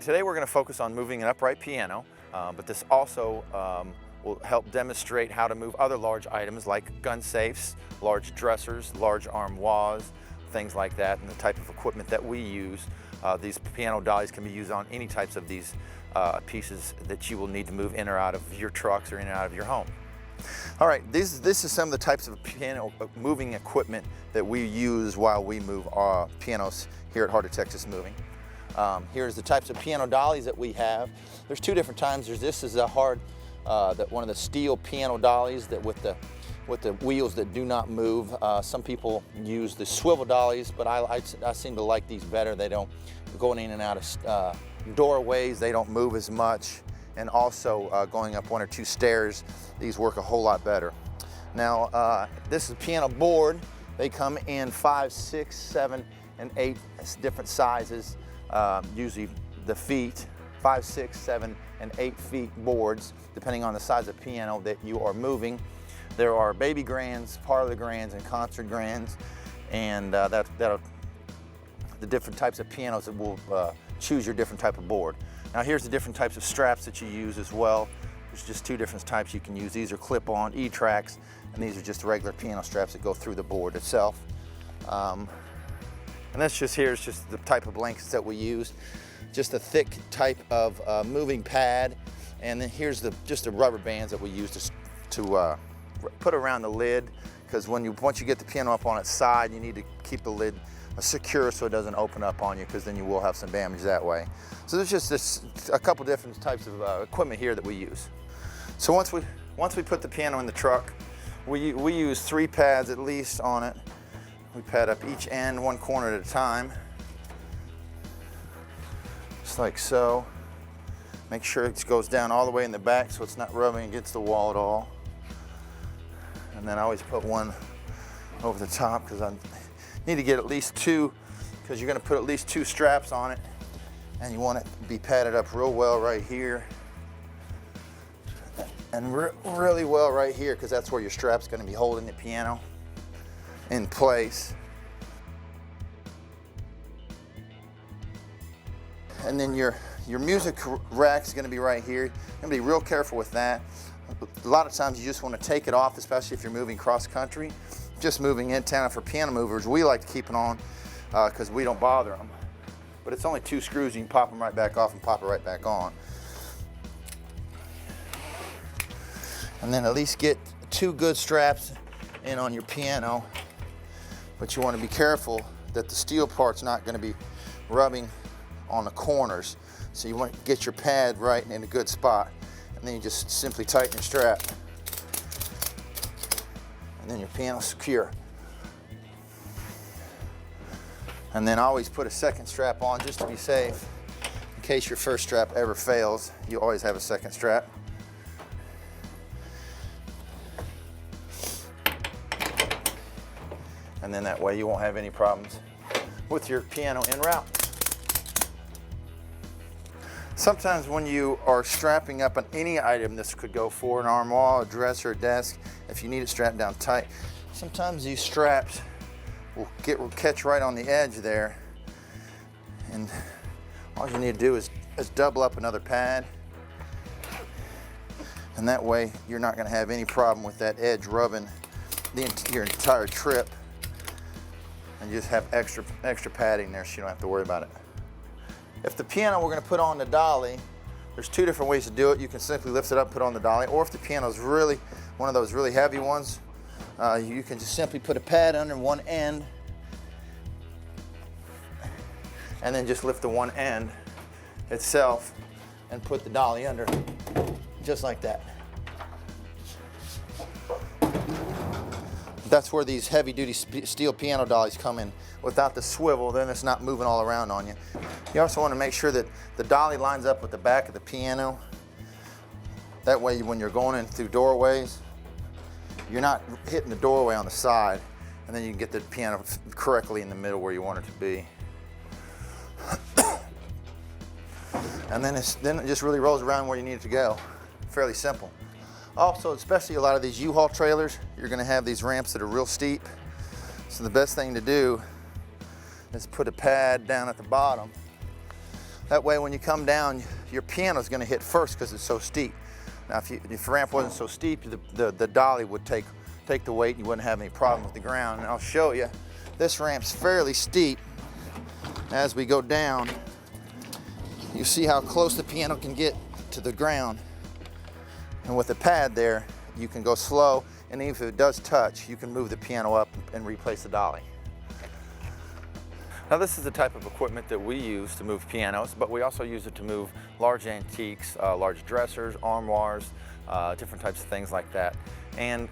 Today we're going to focus on moving an upright piano, but this also will help demonstrate how to move other large items like gun safes, large dressers, large armoires, things like that, and the type of equipment that we use. These piano dollies can be used on any types of these pieces that you will need to move in or out of your trucks or in and out of your home. All right, this is some of the types of piano moving equipment that we use while we move our pianos here at Heart of Texas Moving. Here's the types of piano dollies that we have. There's two different types. This is a one of the steel piano dollies that with the wheels that do not move. Some people use the swivel dollies, but I seem to like these better. They don't going in and out of doorways. They don't move as much, and also going up one or two stairs. These work a whole lot better. Now this is a piano board. They come in 5, 6, 7, and 8 different sizes. Usually the feet, 5, 6, 7, and 8 feet boards, depending on the size of piano that you are moving. There are baby grands, parlor grands, and concert grands, and the different types of pianos that will choose your different type of board. Now here's the different types of straps that you use as well. There's just two different types you can use. These are clip-on E-tracks, and these are just regular piano straps that go through the board itself. And this here's just the type of blankets that we use. Just a thick type of moving pad, and then here's just the rubber bands that we use to put around the lid, because once you get the piano up on its side, you need to keep the lid secure so it doesn't open up on you, because then you will have some damage that way. So there's just a couple different types of equipment here that we use. So once we put the piano in the truck, we use 3 pads at least on it. We pad up each end, one corner at a time, just like so. Make sure it goes down all the way in the back so it's not rubbing against the wall at all. And then I always put one over the top because I need to get at least 2, because you're going to put at least 2 straps on it, and you want it to be padded up real well right here, and really well right here, because that's where your strap's going to be holding the piano in place. And then your music rack is going to be right here. You're going to be real careful with that. A lot of times you just want to take it off, especially if you're moving cross country. Just moving in town. For piano movers, we like to keep it on because we don't bother them. But it's only 2 screws. You can pop them right back off and pop it right back on. And then at least get 2 good straps in on your piano. But you want to be careful that the steel part's not going to be rubbing on the corners. So you want to get your pad right in a good spot. And then you just simply tighten your strap. And then your piano's secure. And then always put a second strap on just to be safe. In case your first strap ever fails, you always have a second strap. And then that way you won't have any problems with your piano en route. Sometimes when you are strapping up on any item, this could go for an armoire, a dresser, a desk, if you need it strapped down tight, sometimes these straps will catch right on the edge there, and all you need to do is double up another pad, and that way you're not going to have any problem with that edge rubbing your entire trip, and you just have extra padding there so you don't have to worry about it. If the piano we're going to put on the dolly, there's 2 different ways to do it. You can simply lift it up, put it on the dolly, or if the piano is really one of those really heavy ones, you can just simply put a pad under one end and then just lift the one end itself and put the dolly under, just like that. That's where these heavy-duty steel piano dollies come in. Without the swivel, then it's not moving all around on you. You also want to make sure that the dolly lines up with the back of the piano. That way, when you're going in through doorways, you're not hitting the doorway on the side, and then you can get the piano correctly in the middle where you want it to be. And then it just really rolls around where you need it to go. Fairly simple. Also, especially a lot of these U-Haul trailers, you're going to have these ramps that are real steep. So the best thing to do is put a pad down at the bottom That way when you come down, your piano's going to hit first because it's so steep. Now if the ramp wasn't so steep, the dolly would take the weight and you wouldn't have any problem with the ground. And I'll show you, this ramp's fairly steep. As we go down, you see how close the piano can get to the ground. And with the pad there, you can go slow, and even if it does touch, you can move the piano up and replace the dolly. Now this is the type of equipment that we use to move pianos, but we also use it to move large antiques, large dressers, armoires, different types of things like that. And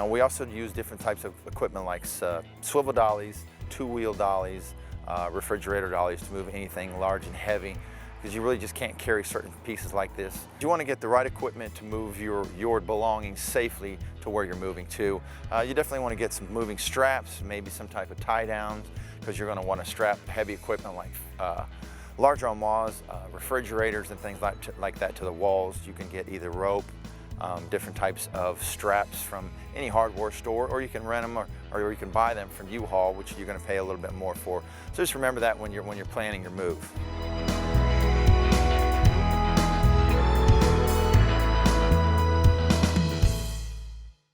we also use different types of equipment like swivel dollies, two-wheel dollies, refrigerator dollies to move anything large and heavy, because you really just can't carry certain pieces like this. You want to get the right equipment to move your belongings safely to where you're moving to. You definitely want to get some moving straps, maybe some type of tie downs, because you're going to want to strap heavy equipment like large armoires, refrigerators and things like that to the walls. You can get either rope, different types of straps from any hardware store, or you can rent them or you can buy them from U-Haul, which you're going to pay a little bit more for. So just remember that when you're planning your move.